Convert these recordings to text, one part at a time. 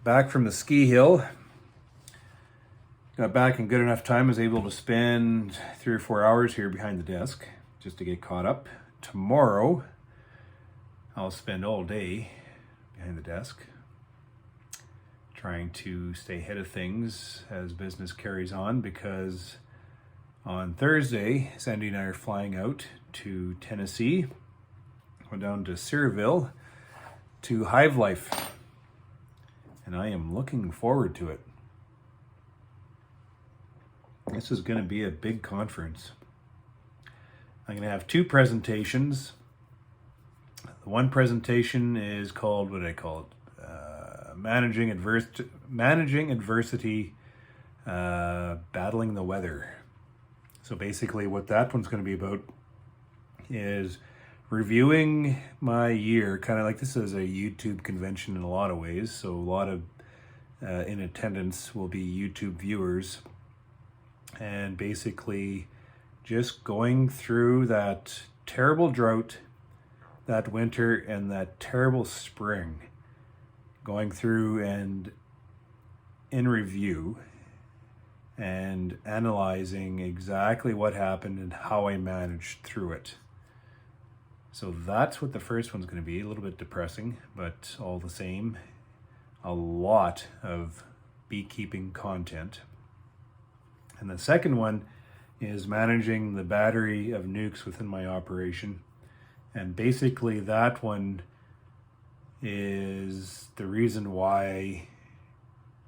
Back from the ski hill. Got back in good enough time. I was able to spend 3 or 4 hours here behind the desk just to get caught up. Tomorrow, I'll spend all day behind the desk trying to stay ahead of things as business carries on, because on Thursday, Sandy and I are flying out to Tennessee. We're down to Searville to Hive Life, and I am looking forward to it. This is going to be a big conference. I'm going to have 2 presentations. The one presentation is called, what did I call it? Managing Adversity, Battling the Weather. So basically what that one's going to be about is reviewing my year, kind of like this is a YouTube convention in a lot of ways. So a lot of in attendance will be YouTube viewers, and basically just going through that terrible drought, that winter, and that terrible spring, going through and in review and analyzing exactly what happened and how I managed through it. So that's what the first one's going to be. A little bit depressing, but all the same, a lot of beekeeping content. And the second one is managing the battery of nukes within my operation. And basically that one is the reason why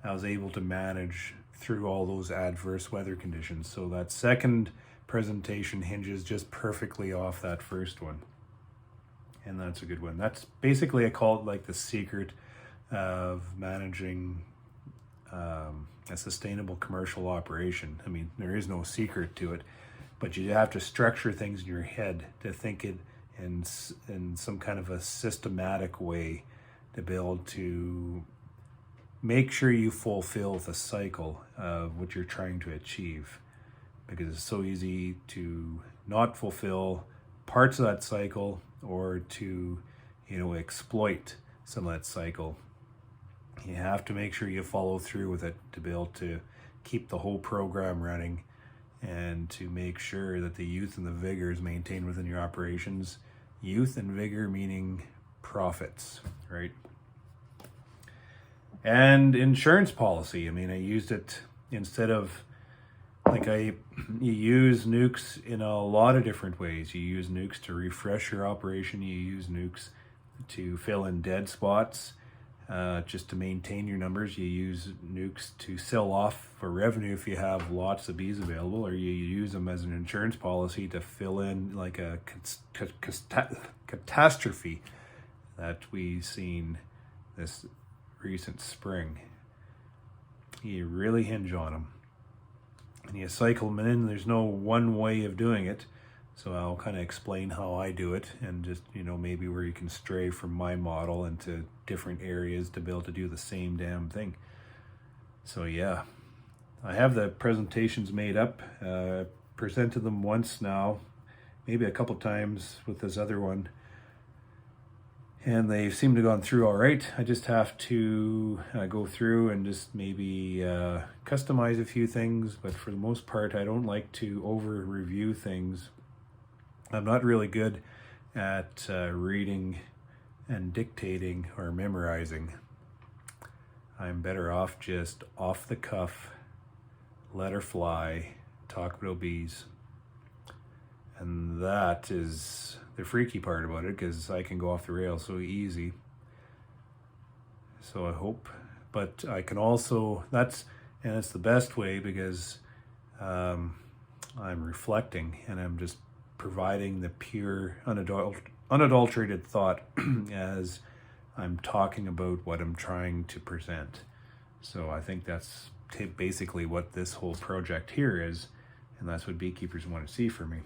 I was able to manage through all those adverse weather conditions. So that second presentation hinges just perfectly off that first one. And that's a good one. That's basically, I call it like the secret of managing a sustainable commercial operation. I mean, there is no secret to it, but you have to structure things in your head to think it in some kind of a systematic way to be able to make sure you fulfill the cycle of what you're trying to achieve, because it's so easy to not fulfill parts of that cycle or to, exploit some of that cycle. You have to make sure you follow through with it to be able to keep the whole program running and to make sure that the youth and the vigor is maintained within your operations. Youth and vigor meaning profits, right? And insurance policy. I mean, I used it instead of, you use nukes in a lot of different ways. You use nukes to refresh your operation. You use nukes to fill in dead spots, just to maintain your numbers. You use nukes to sell off for revenue if you have lots of bees available, or you use them as an insurance policy to fill in like a catastrophe that we've seen this recent spring. You really hinge on them and you cycle them in. There's no one way of doing it, so I'll kind of explain how I do it, and just maybe where you can stray from my model into different areas to be able to do the same damn thing. So yeah, I have the presentations made up. Presented them once now, maybe a couple times with this other one, and they seem to have gone through all right. I just have to go through and just maybe customize a few things, but for the most part, I don't like to over review things. I'm not really good at reading and dictating or memorizing. I'm better off just off the cuff, let her fly, talk about bees. And that is the freaky part about it, because I can go off the rails so easy. So I hope, but I can also, and it's the best way, because I'm reflecting and I'm just providing the pure, unadulterated thought as I'm talking about what I'm trying to present. So I think that's basically what this whole project here is, and that's what beekeepers want to see from me.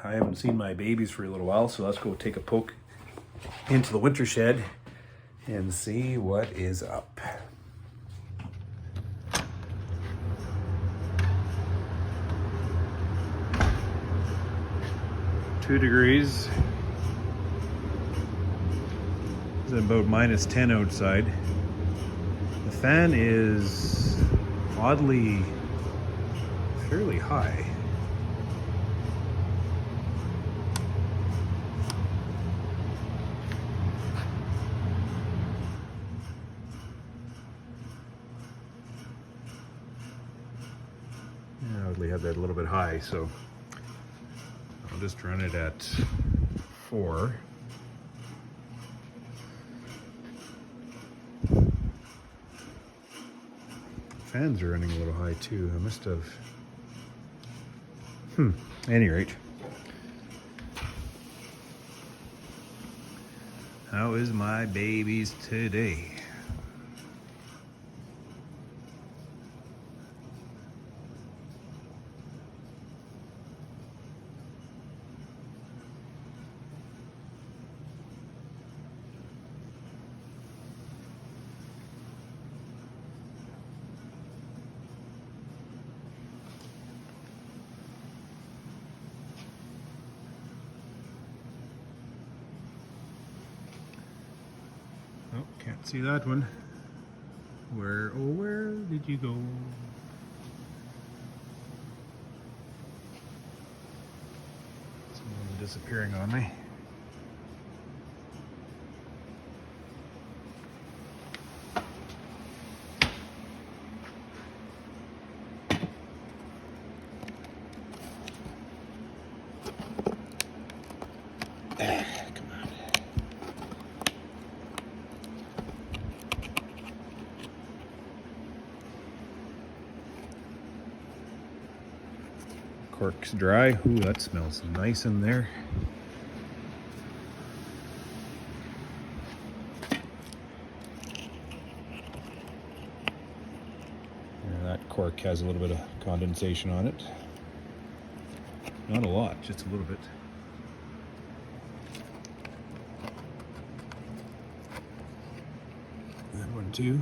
I haven't seen my babies for a little while, so let's go take a poke into the winter shed and see what is up. 2 degrees. It's about -10 outside. The fan is oddly fairly high. Yeah, oddly have that a little bit high, so I'll just run it at 4. Fans are running a little high too. I must have. Any rate. How is my babies today? Oh, can't see that one. Where did you go? Someone disappearing on me. Cork's dry. Ooh, that smells nice in there. Yeah, that cork has a little bit of condensation on it. Not a lot, just a little bit. That one too.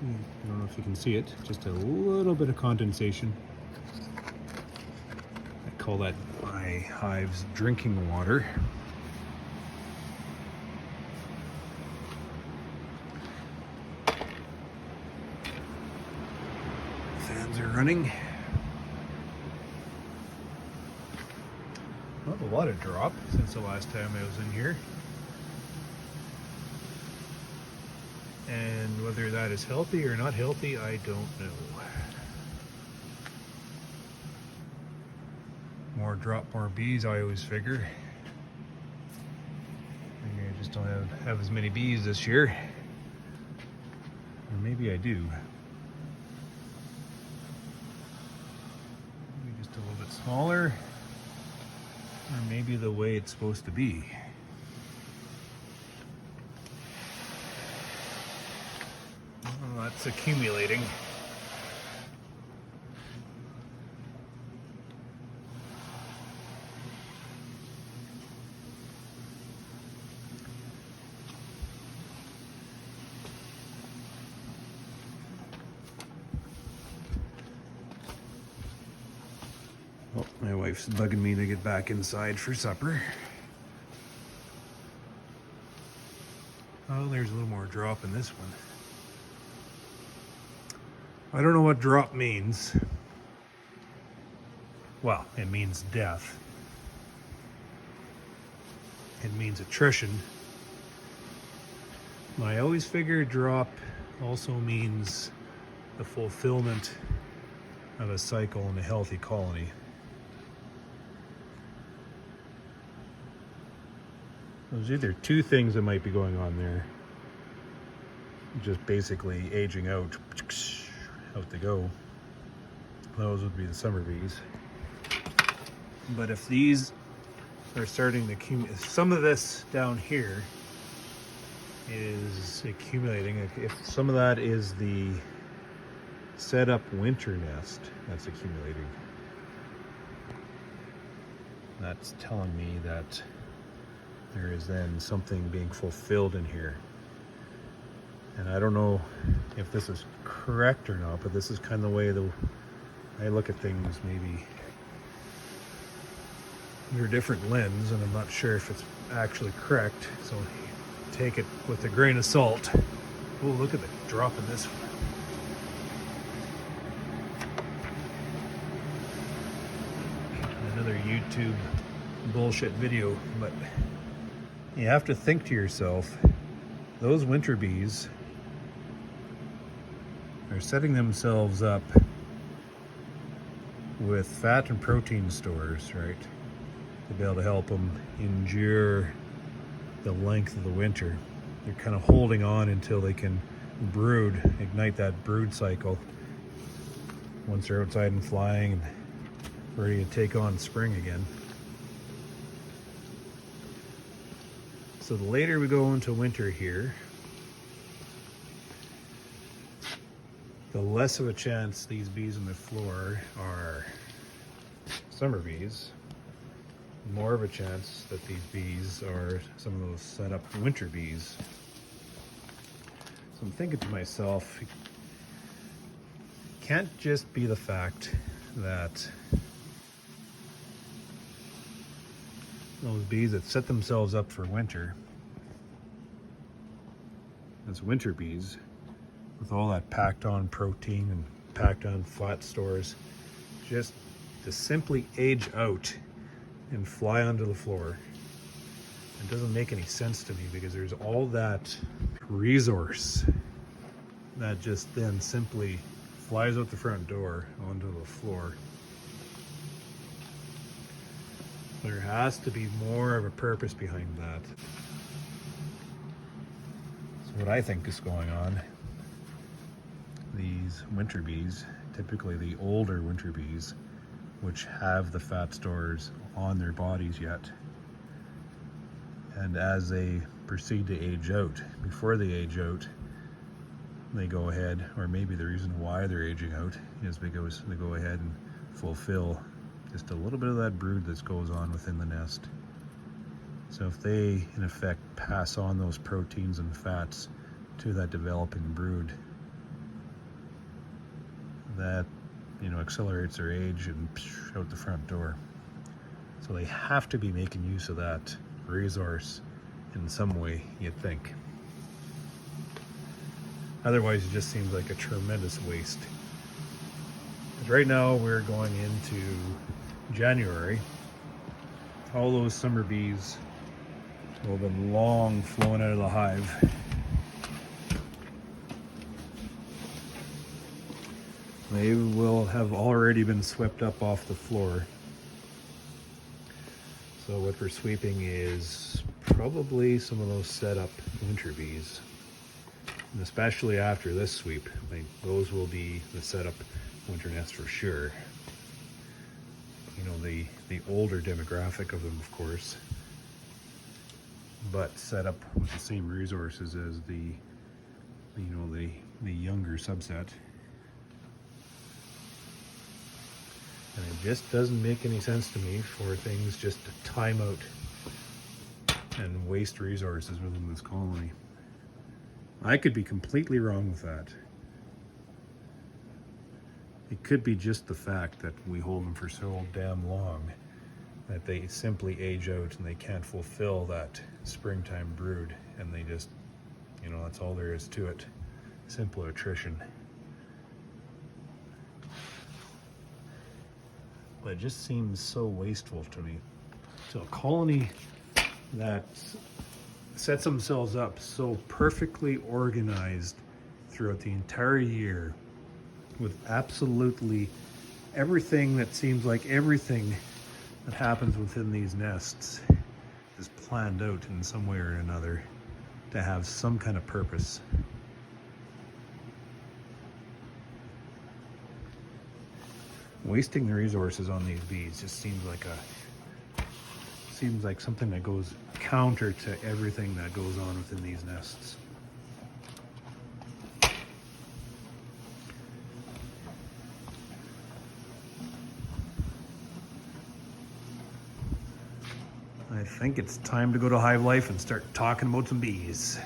I don't know if you can see it. Just a little bit of condensation. Call that my hive's drinking water. Fans are running. Not a lot of drop since the last time I was in here. And whether that is healthy or not healthy, I don't know. More drop, more bees, I always figure. Maybe I just don't have as many bees this year. Or maybe I do. Maybe just a little bit smaller. Or maybe the way it's supposed to be. Oh, that's accumulating. Oh, my wife's bugging me to get back inside for supper. Oh, there's a little more drop in this one. I don't know what drop means. Well, it means death. It means attrition. I always figure drop also means the fulfillment of a cycle in a healthy colony. There's either two things that might be going on there. Just basically aging out they go. Those would be the summer bees. But if these are starting to accumulate, some of this down here is accumulating. If some of that is the set up winter nest that's accumulating, that's telling me that there is then something being fulfilled in here. And I don't know if this is correct or not, but this is kind of the way I look at things, maybe through a different lens, and I'm not sure if it's actually correct. So take it with a grain of salt. Oh, look at the drop in this one. Another YouTube bullshit video, but you have to think to yourself, those winter bees are setting themselves up with fat and protein stores, right, to be able to help them endure the length of the winter. They're kind of holding on until they can brood, ignite that brood cycle once they're outside and flying and ready to take on spring again. So the later we go into winter here, the less of a chance these bees on the floor are summer bees. More of a chance that these bees are some of those set up winter bees. So I'm thinking to myself, it can't just be the fact that those bees that set themselves up for winter as winter bees, with all that packed on protein and packed on fat stores, just to simply age out and fly onto the floor. It doesn't make any sense to me, because there's all that resource that just then simply flies out the front door onto the floor. There has to be more of a purpose behind that. So what I think is going on, these winter bees, typically the older winter bees, which have the fat stores on their bodies yet, and as they proceed to age out, before they age out, they go ahead, or maybe the reason why they're aging out is because they go ahead and fulfill just a little bit of that brood that goes on within the nest. So if they, in effect, pass on those proteins and fats to that developing brood, that, you know, accelerates their age and out the front door. So they have to be making use of that resource in some way, you'd think. Otherwise, it just seems like a tremendous waste. But right now, we're going into January. All those summer bees will have been long flown out of the hive. They will have already been swept up off the floor. So what we're sweeping is probably some of those set up winter bees. And especially after this sweep, I think those will be the set up winter nests for sure. You know, the older demographic of them, of course, but set up with the same resources as the younger subset. And it just doesn't make any sense to me for things just to time out and waste resources within this colony. I could be completely wrong with that. It could be just the fact that we hold them for so damn long that they simply age out and they can't fulfill that springtime brood, and they just, you know, that's all there is to it. Simple attrition. But it just seems so wasteful to me. So a colony that sets themselves up so perfectly organized throughout the entire year, with absolutely everything that seems like everything that happens within these nests is planned out in some way or another to have some kind of purpose. Wasting the resources on these bees just seems like something that goes counter to everything that goes on within these nests. I think it's time to go to Hive Life and start talking about some bees.